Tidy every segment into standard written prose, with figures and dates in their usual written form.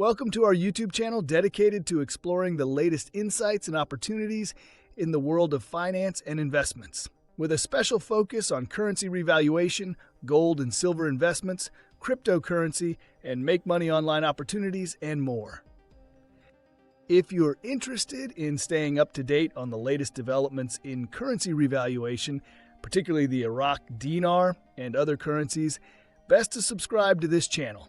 Welcome to our YouTube channel dedicated to exploring the latest insights and opportunities in the world of finance and investments, with a special focus on currency revaluation, gold and silver investments, cryptocurrency, and make money online opportunities, and more. If you're interested in staying up to date on the latest developments in currency revaluation, particularly the Iraqi Dinar and other currencies, best to subscribe to this channel.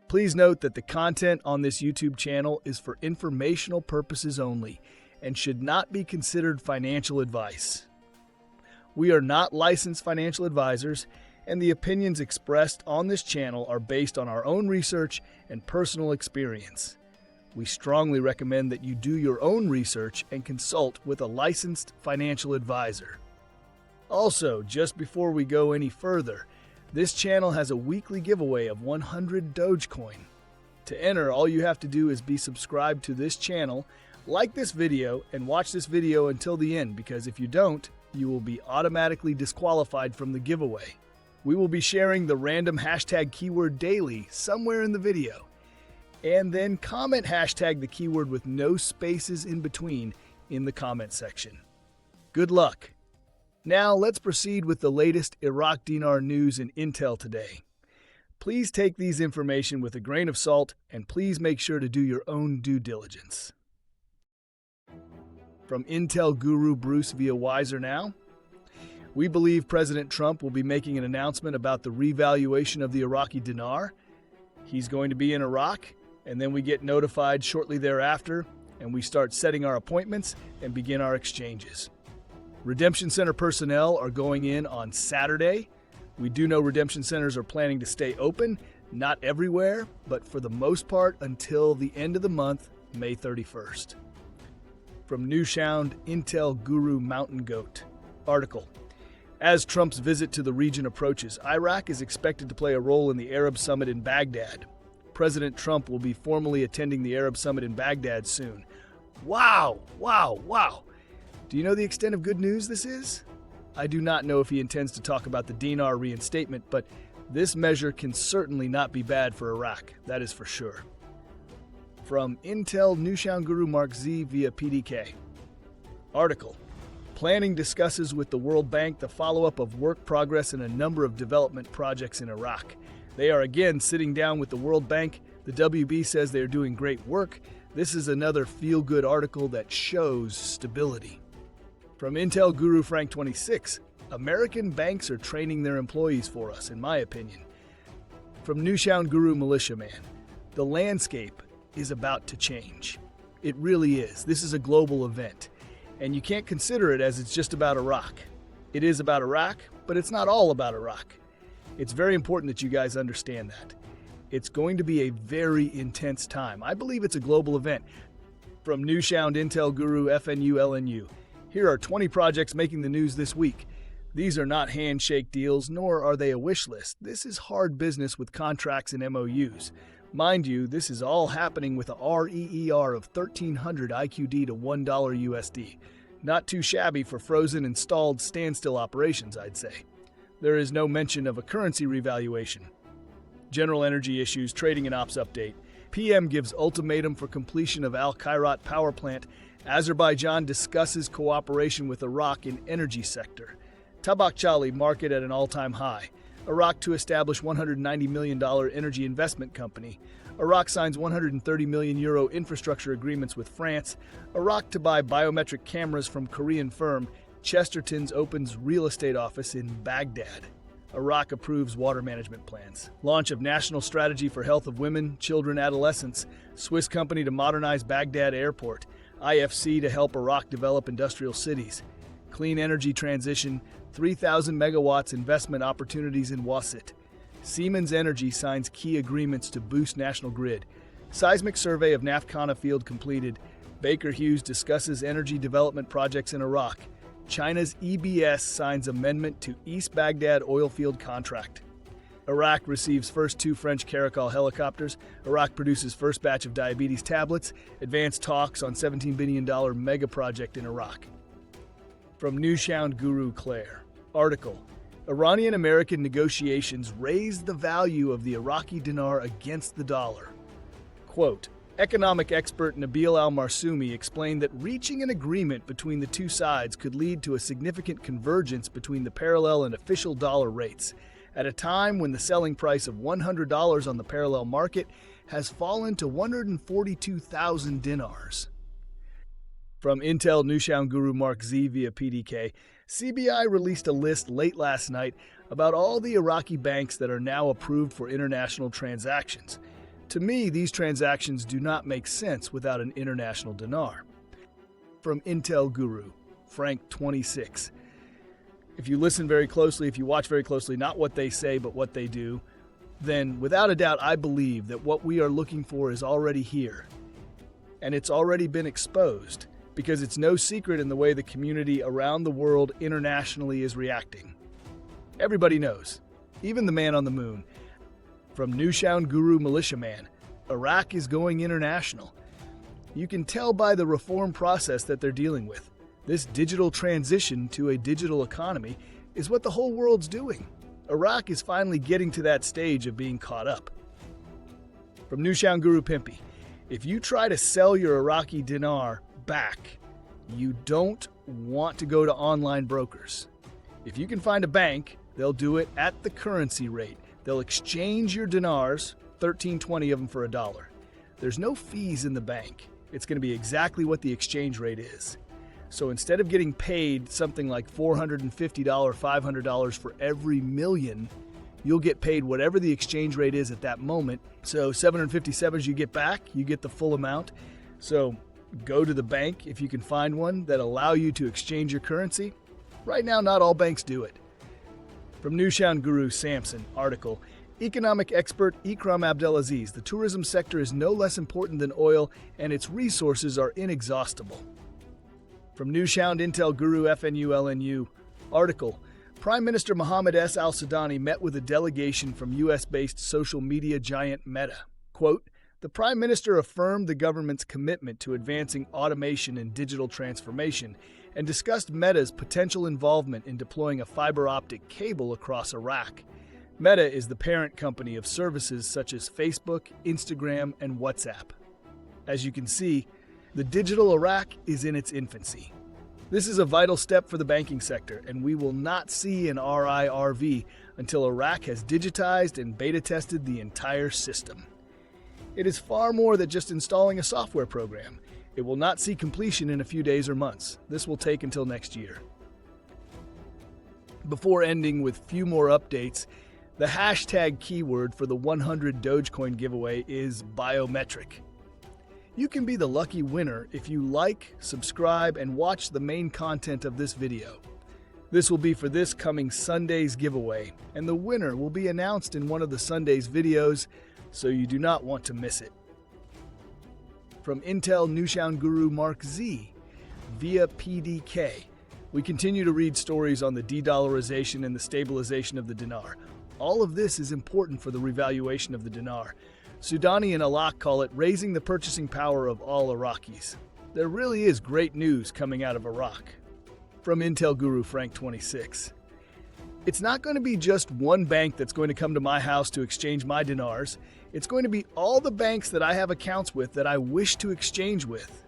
Please note that the content on this YouTube channel is for informational purposes only and should not be considered financial advice. We are not licensed financial advisors, and the opinions expressed on this channel are based on our own research and personal experience. We strongly recommend that you do your own research and consult with a licensed financial advisor. Also, just before we go any further, this channel has a weekly giveaway of 100 Dogecoin. To enter, all you have to do is be subscribed to this channel, like this video, and watch this video until the end, because if you don't, you will be automatically disqualified from the giveaway. We will be sharing the random hashtag keyword daily somewhere in the video, and then comment hashtag the keyword with no spaces in between in the comment section. Good luck! Now let's proceed with the latest Iraqi Dinar news and intel today. Please take these information with a grain of salt, and please make sure to do your own due diligence. From Intel guru Bruce via Wiser Now, we believe President Trump will be making an announcement about the revaluation of the Iraqi Dinar. He's going to be in Iraq, and then we get notified shortly thereafter, and we start setting our appointments and begin our exchanges. Redemption Center personnel are going in on Saturday. We do know redemption centers are planning to stay open, not everywhere, but for the most part until the end of the month, May 31st. From Newshound, Intel Guru Mountain Goat article. As Trump's visit to the region approaches, Iraq is expected to play a role in the Arab Summit in Baghdad. President Trump will be formally attending the Arab Summit in Baghdad soon. Wow! Do you know the extent of good news this is? I do not know if he intends to talk about the dinar reinstatement, but this measure can certainly not be bad for Iraq, that is for sure. From Intel Newshound Guru Mark Z via PDK. Article. Planning discusses with the World Bank the follow-up of work progress in a number of development projects in Iraq. They are again sitting down with the World Bank. The WB says they are doing great work. This is another feel-good article that shows stability. From Intel Guru Frank 26, American banks are training their employees for us, in my opinion. From Newshound Guru Militia Man, the landscape is about to change. It really is. This is a global event, and you can't consider it as it's just about Iraq. It is about Iraq, but it's not all about Iraq. It's very important that you guys understand that. It's going to be a very intense time. I believe it's a global event. From Newshound Intel Guru FNU LNU, here are 20 projects making the news this week. These are not handshake deals, nor are they a wish list. This is hard business with contracts and MOUs. Mind you, this is all happening with a REER of 1,300 IQD to $1 USD. Not too shabby for frozen and stalled standstill operations, I'd say. There is no mention of a currency revaluation. General energy issues, trading and ops update. PM gives ultimatum for completion of Al Khairat power plant. Azerbaijan discusses cooperation with Iraq in energy sector. Tabakchali market at an all-time high. Iraq to establish $190 million energy investment company. Iraq signs €130 million infrastructure agreements with France. Iraq to buy biometric cameras from Korean firm. Chesterton's opens real estate office in Baghdad. Iraq approves water management plans. Launch of national strategy for health of women, children, adolescents. Swiss company to modernize Baghdad airport. IFC to help Iraq develop industrial cities. Clean energy transition, 3,000 megawatts investment opportunities in Wasit. Siemens Energy signs key agreements to boost national grid. Seismic survey of Nafkana field completed. Baker Hughes discusses energy development projects in Iraq. China's EBS signs amendment to East Baghdad oil field contract. Iraq receives first 2 French Caracal helicopters. Iraq produces first batch of diabetes tablets. Advanced talks on $17 billion mega project in Iraq. From Newshound Guru Claire. Article. Iranian-American negotiations raised the value of the Iraqi dinar against the dollar. Quote, economic expert Nabil Al-Marsoumi explained that reaching an agreement between the two sides could lead to a significant convergence between the parallel and official dollar rates, at a time when the selling price of $100 on the parallel market has fallen to 142,000 dinars. From Intel Newshound Guru Mark Z via PDK, CBI released a list late last night about all the Iraqi banks that are now approved for international transactions. To me, these transactions do not make sense without an international dinar. From Intel Guru, Frank 26. If you listen very closely, if you watch very closely, not what they say, but what they do, then without a doubt, I believe that what we are looking for is already here. And it's already been exposed, because it's no secret in the way the community around the world internationally is reacting. Everybody knows, even the man on the moon. From Newshound Guru Militiaman, Iraq is going international. You can tell by the reform process that they're dealing with. This digital transition to a digital economy is what the whole world's doing. Iraq is finally getting to that stage of being caught up. From Newshound Guru Pimpy, if you try to sell your Iraqi dinar back, you don't want to go to online brokers. If you can find a bank, they'll do it at the currency rate. They'll exchange your dinars, 13-20 of them for $1. There's no fees in the bank. It's going to be exactly what the exchange rate is. So instead of getting paid something like $450, $500 for every million, you'll get paid whatever the exchange rate is at that moment. So 757 you get back, you get the full amount. So go to the bank if you can find one that allow you to exchange your currency. Right now, not all banks do it. From Newshound Guru Samson, article, economic expert Ikram Abdelaziz, the tourism sector is no less important than oil and its resources are inexhaustible. From Newshound Intel Guru FNU-LNU, article, Prime Minister Mohammed S. Al-Sudani met with a delegation from U.S.-based social media giant Meta. Quote, the Prime Minister affirmed the government's commitment to advancing automation and digital transformation and discussed Meta's potential involvement in deploying a fiber optic cable across Iraq. Meta is the parent company of services such as Facebook, Instagram, and WhatsApp. As you can see, the digital Iraq is in its infancy. This is a vital step for the banking sector, and we will not see an RIRV until Iraq has digitized and beta tested the entire system. It is far more than just installing a software program. It will not see completion in a few days or months. This will take until next year. Before ending with few more updates, the hashtag keyword for the 100 Dogecoin giveaway is biometric. You can be the lucky winner if you like, subscribe, and watch the main content of this video. This will be for this coming Sunday's giveaway, and the winner will be announced in one of the Sunday's videos, so you do not want to miss it. From Intel Newshound Guru Mark Z via PDK, we continue to read stories on the de-dollarization and the stabilization of the dinar. All of this is important for the revaluation of the dinar. Sudani and Alak call it raising the purchasing power of all Iraqis. There really is great news coming out of Iraq. From Intel Guru Frank 26. It's not going to be just one bank that's going to come to my house to exchange my dinars. It's going to be all the banks that I have accounts with that I wish to exchange with.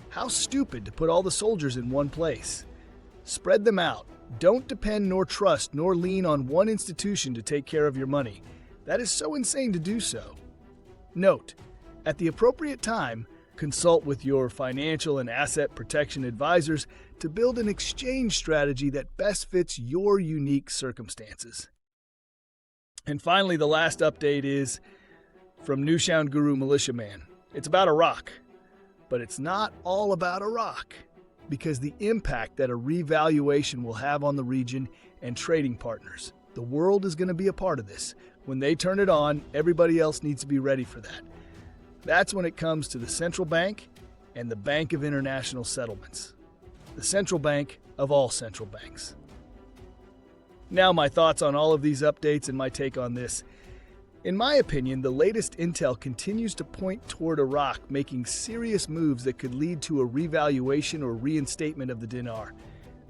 How stupid to put all the soldiers in one place. Spread them out. Don't depend nor trust nor lean on one institution to take care of your money. That is so insane to do so. Note, at the appropriate time, consult with your financial and asset protection advisors to build an exchange strategy that best fits your unique circumstances. And finally, the last update is from Newshound Guru Militiaman. It's about Iraq, but it's not all about Iraq, because the impact that a revaluation will have on the region and trading partners. The world is going to be a part of this. When they turn it on, everybody else needs to be ready for that. That's when it comes to the central bank and the Bank of International Settlements. The central bank of all central banks. Now my thoughts on all of these updates and my take on this. In my opinion, the latest intel continues to point toward Iraq making serious moves that could lead to a revaluation or reinstatement of the dinar.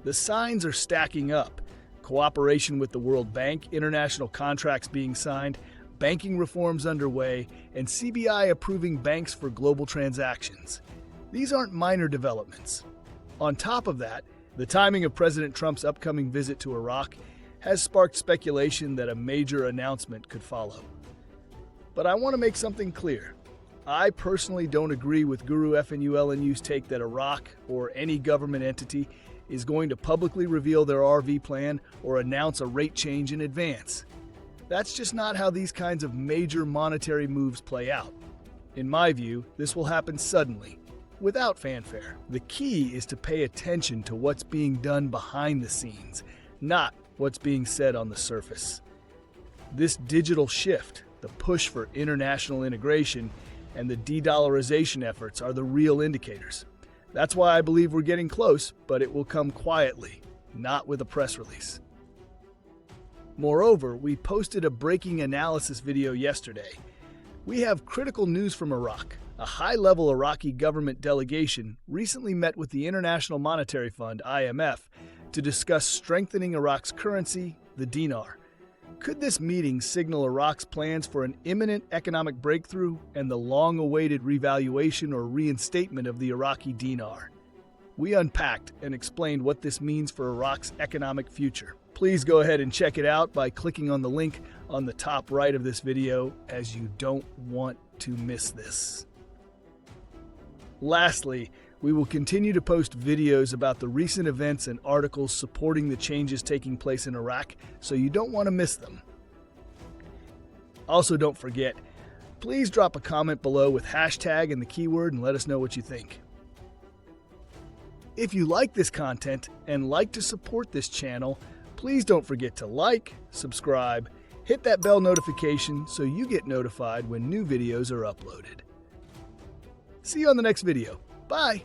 The signs are stacking up. Cooperation with the World Bank, international contracts being signed, banking reforms underway, and CBI approving banks for global transactions. These aren't minor developments. On top of that, the timing of President Trump's upcoming visit to Iraq has sparked speculation that a major announcement could follow. But I want to make something clear. I personally don't agree with Guru FNU's take that Iraq or any government entity is going to publicly reveal their RV plan or announce a rate change in advance. That's just not how these kinds of major monetary moves play out. In my view, this will happen suddenly, without fanfare. The key is to pay attention to what's being done behind the scenes, not what's being said on the surface. This digital shift, the push for international integration, and the de-dollarization efforts are the real indicators. That's why I believe we're getting close, but it will come quietly, not with a press release. Moreover, we posted a breaking analysis video yesterday. We have critical news from Iraq. A high-level Iraqi government delegation recently met with the International Monetary Fund, IMF, to discuss strengthening Iraq's currency, the dinar. Could this meeting signal Iraq's plans for an imminent economic breakthrough and the long-awaited revaluation or reinstatement of the Iraqi dinar? We unpacked and explained what this means for Iraq's economic future. Please go ahead and check it out by clicking on the link on the top right of this video, as you don't want to miss this. Lastly, we will continue to post videos about the recent events and articles supporting the changes taking place in Iraq, so you don't want to miss them. Also, don't forget, please drop a comment below with hashtag and the keyword and let us know what you think. If you like this content and like to support this channel, please don't forget to like, subscribe, hit that bell notification so you get notified when new videos are uploaded. See you on the next video. Bye!